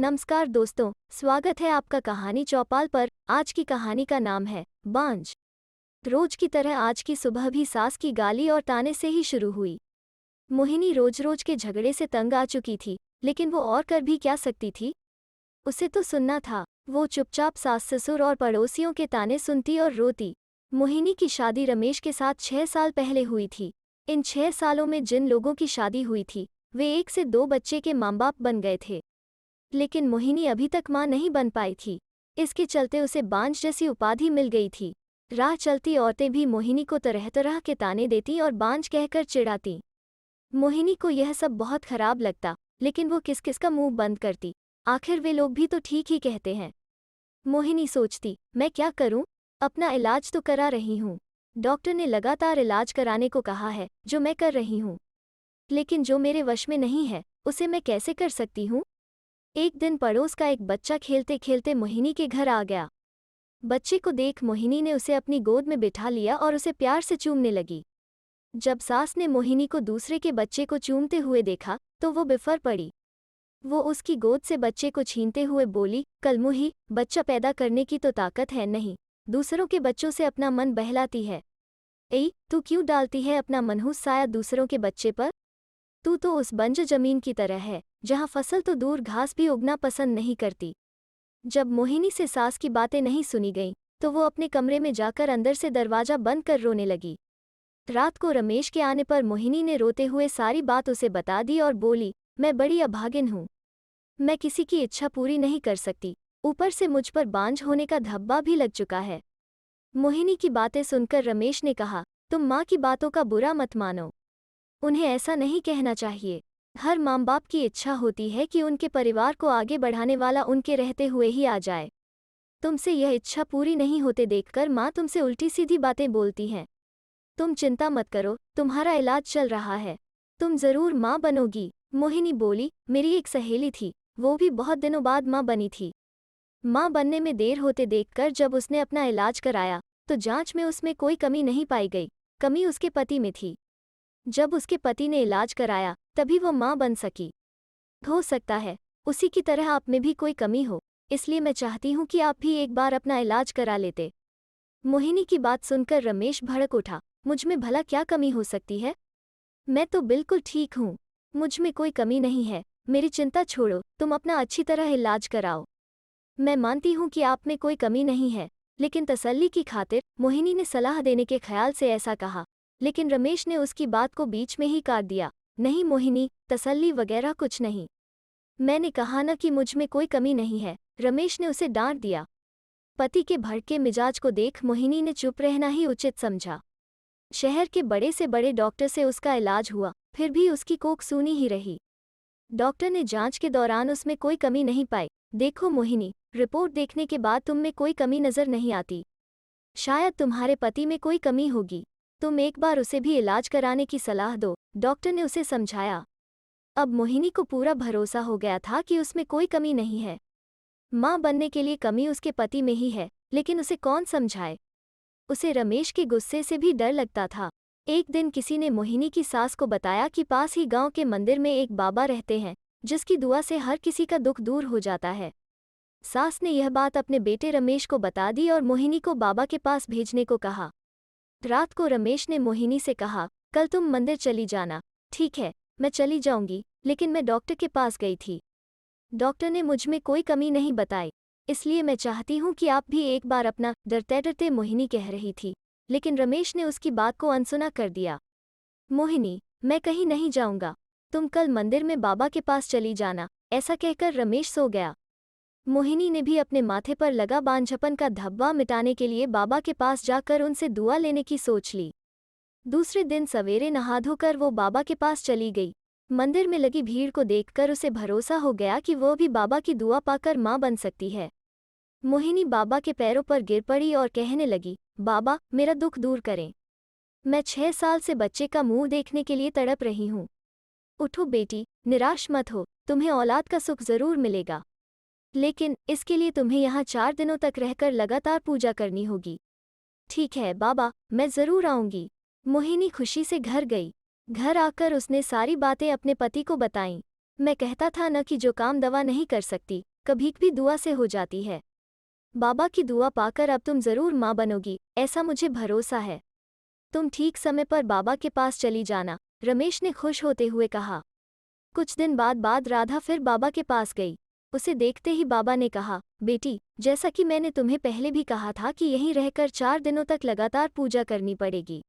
नमस्कार दोस्तों, स्वागत है आपका कहानी चौपाल पर। आज की कहानी का नाम है बांझ। रोज की तरह आज की सुबह भी सास की गाली और ताने से ही शुरू हुई। मोहिनी रोज रोज के झगड़े से तंग आ चुकी थी, लेकिन वो और कर भी क्या सकती थी। उसे तो सुनना था। वो चुपचाप सास ससुर और पड़ोसियों के ताने सुनती और रोती। मोहिनी की शादी रमेश के साथ 6 साल पहले हुई थी। इन 6 सालों में जिन लोगों की शादी हुई थी, वे 1 से 2 बच्चे के माँ बाप बन गए थे, लेकिन मोहिनी अभी तक मां नहीं बन पाई थी। इसके चलते उसे बांझ जैसी उपाधि मिल गई थी। राह चलती औरतें भी मोहिनी को तरह तरह के ताने देती और बांझ कहकर चिढ़ाती। मोहिनी को यह सब बहुत खराब लगता, लेकिन वो किस किस का मुंह बंद करती। आखिर वे लोग भी तो ठीक ही कहते हैं। मोहिनी सोचती, मैं क्या करूं? अपना इलाज तो करा रही हूं। डॉक्टर ने लगातार इलाज कराने को कहा है, जो मैं कर रही हूं। लेकिन जो मेरे वश में नहीं है, उसे मैं कैसे कर सकती हूं? एक दिन पड़ोस का एक बच्चा खेलते खेलते मोहिनी के घर आ गया। बच्चे को देख मोहिनी ने उसे अपनी गोद में बिठा लिया और उसे प्यार से चूमने लगी। जब सास ने मोहिनी को दूसरे के बच्चे को चूमते हुए देखा, तो वो बिफर पड़ी। वो उसकी गोद से बच्चे को छीनते हुए बोली, कलमुही, बच्चा पैदा करने की तो ताकत है नहीं, दूसरों के बच्चों से अपना मन बहलाती है। तू क्यों डालती है अपना मनहूस साया दूसरों के बच्चे पर? तू तो उस बंजर जमीन की तरह है, जहाँ फसल तो दूर घास भी उगना पसंद नहीं करती। जब मोहिनी से सास की बातें नहीं सुनी गईं, तो वो अपने कमरे में जाकर अंदर से दरवाजा बंद कर रोने लगी। रात को रमेश के आने पर मोहिनी ने रोते हुए सारी बात उसे बता दी और बोली, मैं बड़ी अभागिन हूँ। मैं किसी की इच्छा पूरी नहीं कर सकती, ऊपर से मुझ पर बांझ होने का धब्बा भी लग चुका है। मोहिनी की बातें सुनकर रमेश ने कहा, तुम माँ की बातों का बुरा मत मानो। उन्हें ऐसा नहीं कहना चाहिए। हर माँ बाप की इच्छा होती है कि उनके परिवार को आगे बढ़ाने वाला उनके रहते हुए ही आ जाए। तुमसे यह इच्छा पूरी नहीं होते देखकर माँ तुमसे उल्टी सीधी बातें बोलती हैं। तुम चिंता मत करो, तुम्हारा इलाज चल रहा है, तुम जरूर माँ बनोगी। मोहिनी बोली, मेरी एक सहेली थी, वो भी बहुत दिनों बाद माँ बनी थी। माँ बनने में देर होते देखकर जब उसने अपना इलाज कराया, तो जांच में उसमें कोई कमी नहीं पाई गई। कमी उसके पति में थी। जब उसके पति ने इलाज कराया, तभी वो माँ बन सकी। हो सकता है उसी की तरह आप में भी कोई कमी हो, इसलिए मैं चाहती हूँ कि आप भी एक बार अपना इलाज करा लेते। मोहिनी की बात सुनकर रमेश भड़क उठा, मुझ में भला क्या कमी हो सकती है? मैं तो बिल्कुल ठीक हूँ, मुझ में कोई कमी नहीं है। मेरी चिंता छोड़ो, तुम अपना अच्छी तरह इलाज कराओ। मैं मानती हूँ कि आप में कोई कमी नहीं है, लेकिन तसल्ली की खातिर मोहिनी ने सलाह देने के ख्याल से ऐसा कहा। लेकिन रमेश ने उसकी बात को बीच में ही काट दिया, नहीं मोहिनी, तसल्ली वगैरह कुछ नहीं। मैंने कहा न कि मुझ में कोई कमी नहीं है, रमेश ने उसे डांट दिया। पति के भड़के मिजाज को देख मोहिनी ने चुप रहना ही उचित समझा। शहर के बड़े से बड़े डॉक्टर से उसका इलाज हुआ, फिर भी उसकी कोख सूनी ही रही। डॉक्टर ने जांच के दौरान उसमें कोई कमी नहीं पाई। देखो मोहिनी, रिपोर्ट देखने के बाद तुम में कोई कमी नजर नहीं आती। शायद तुम्हारे पति में कोई कमी होगी। तुम एक बार उसे भी इलाज कराने की सलाह दो, डॉक्टर ने उसे समझाया। अब मोहिनी को पूरा भरोसा हो गया था कि उसमें कोई कमी नहीं है। माँ बनने के लिए कमी उसके पति में ही है, लेकिन उसे कौन समझाए? उसे रमेश के गुस्से से भी डर लगता था। एक दिन किसी ने मोहिनी की सास को बताया कि पास ही गांव के मंदिर में एक बाबा रहते हैं, जिसकी दुआ से हर किसी का दुख दूर हो जाता है। सास ने यह बात अपने बेटे रमेश को बता दी और मोहिनी को बाबा के पास भेजने को कहा। रात को रमेश ने मोहिनी से कहा, कल तुम मंदिर चली जाना। ठीक है, मैं चली जाऊंगी, लेकिन मैं डॉक्टर के पास गई थी। डॉक्टर ने मुझ में कोई कमी नहीं बताई, इसलिए मैं चाहती हूँ कि आप भी एक बार अपना डरते डरते मोहिनी कह रही थी, लेकिन रमेश ने उसकी बात को अनसुना कर दिया। मोहिनी, मैं कहीं नहीं जाऊंगा, तुम कल मंदिर में बाबा के पास चली जाना, ऐसा कहकर रमेश सो गया। मोहिनी ने भी अपने माथे पर लगा बांझपन का धब्बा मिटाने के लिए बाबा के पास जाकर उनसे दुआ लेने की सोच ली। दूसरे दिन सवेरे नहा धोकर वो बाबा के पास चली गई। मंदिर में लगी भीड़ को देखकर उसे भरोसा हो गया कि वो भी बाबा की दुआ पाकर माँ बन सकती है। मोहिनी बाबा के पैरों पर गिर पड़ी और कहने लगी, बाबा, मेरा दुख दूर करें। मैं 6 साल से बच्चे का मुंह देखने के लिए तड़प रही हूँ। उठो बेटी, निराश मत हो, तुम्हें औलाद का सुख जरूर मिलेगा, लेकिन इसके लिए तुम्हें यहाँ 4 दिनों तक रहकर लगातार पूजा करनी होगी। ठीक है बाबा, मैं जरूर आऊंगी। मोहिनी खुशी से घर गई। घर आकर उसने सारी बातें अपने पति को बताईं। मैं कहता था न कि जो काम दवा नहीं कर सकती, कभी भी दुआ से हो जाती है। बाबा की दुआ पाकर अब तुम जरूर माँ बनोगी, ऐसा मुझे भरोसा है। तुम ठीक समय पर बाबा के पास चली जाना, रमेश ने खुश होते हुए कहा। कुछ दिन बाद राधा फिर बाबा के पास गई। उसे देखते ही बाबा ने कहा, बेटी, जैसा कि मैंने तुम्हें पहले भी कहा था कि यहीं रहकर 4 दिनों तक लगातार पूजा करनी पड़ेगी,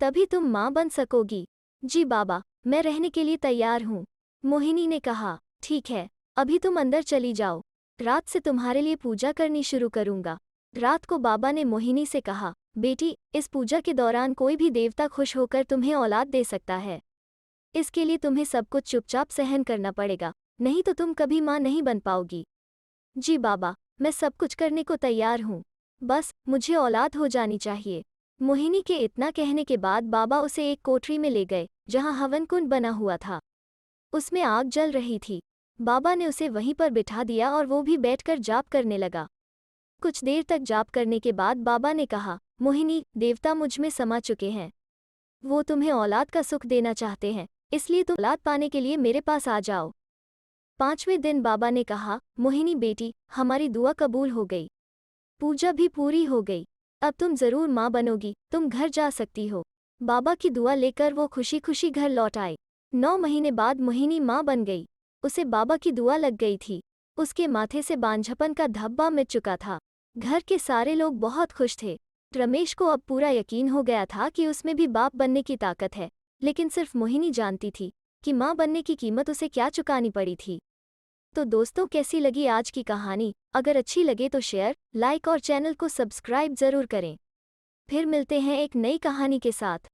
तभी तुम माँ बन सकोगी। जी बाबा, मैं रहने के लिए तैयार हूँ, मोहिनी ने कहा। ठीक है, अभी तुम अंदर चली जाओ, रात से तुम्हारे लिए पूजा करनी शुरू करूँगा। रात को बाबा ने मोहिनी से कहा, बेटी, इस पूजा के दौरान कोई भी देवता खुश होकर तुम्हें औलाद दे सकता है। इसके लिए तुम्हें सब कुछ चुपचाप सहन करना पड़ेगा, नहीं तो तुम कभी माँ नहीं बन पाओगी। जी बाबा, मैं सब कुछ करने को तैयार हूँ, बस मुझे औलाद हो जानी चाहिए। मोहिनी के इतना कहने के बाद बाबा उसे एक कोठरी में ले गए, जहाँ हवन कुंड बना हुआ था। उसमें आग जल रही थी। बाबा ने उसे वहीं पर बिठा दिया और वो भी बैठकर जाप करने लगा। कुछ देर तक जाप करने के बाद बाबा ने कहा, मोहिनी, देवता मुझ में समा चुके हैं। वो तुम्हें औलाद का सुख देना चाहते हैं, इसलिए तुम औलाद पाने के लिए मेरे पास आ जाओ। 5वें दिन बाबा ने कहा, मोहिनी बेटी, हमारी दुआ कबूल हो गई, पूजा भी पूरी हो गई, अब तुम जरूर माँ बनोगी, तुम घर जा सकती हो। बाबा की दुआ लेकर वो खुशी खुशी घर लौट आए। 9 महीने बाद मोहिनी माँ बन गई। उसे बाबा की दुआ लग गई थी। उसके माथे से बांझपन का धब्बा मिट चुका था। घर के सारे लोग बहुत खुश थे। रमेश को अब पूरा यकीन हो गया था कि उसमें भी बाप बनने की ताकत है, लेकिन सिर्फ मोहिनी जानती थी कि माँ बनने की कीमत उसे क्या चुकानी पड़ी थी। तो दोस्तों, कैसी लगी आज की कहानी? अगर अच्छी लगे तो शेयर, लाइक और चैनल को सब्सक्राइब जरूर करें। फिर मिलते हैं एक नई कहानी के साथ।